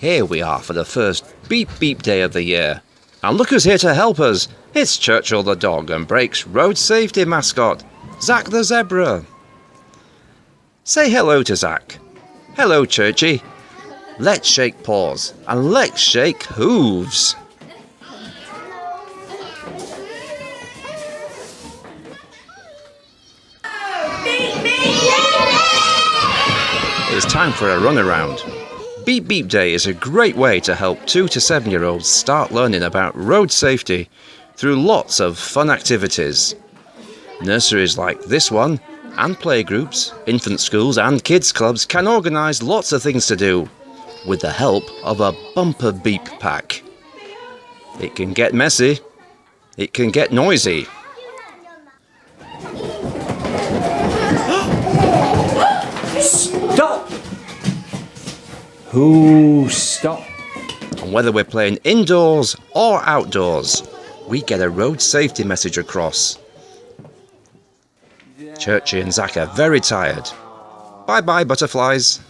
Here we are for the first Beep Beep Day of the year. And look who's here to help us. It's Churchill the dog and Break's road safety mascot, Zach the zebra. Say hello to Zach. Hello, Churchy. Let's shake paws and let's shake hooves. It's time for a run around. Beep Beep Day is a great way to help 2 to 7-year-olds start learning about road safety through lots of fun activities. Nurseries like this one, and playgroups, infant schools and kids clubs can organise lots of things to do with the help of a bumper beep pack. It can get messy, it can get noisy. Stop! Who stop? And whether we're playing indoors or outdoors, we get a road safety message across. Churchy and Zach are very tired. Bye-bye, butterflies.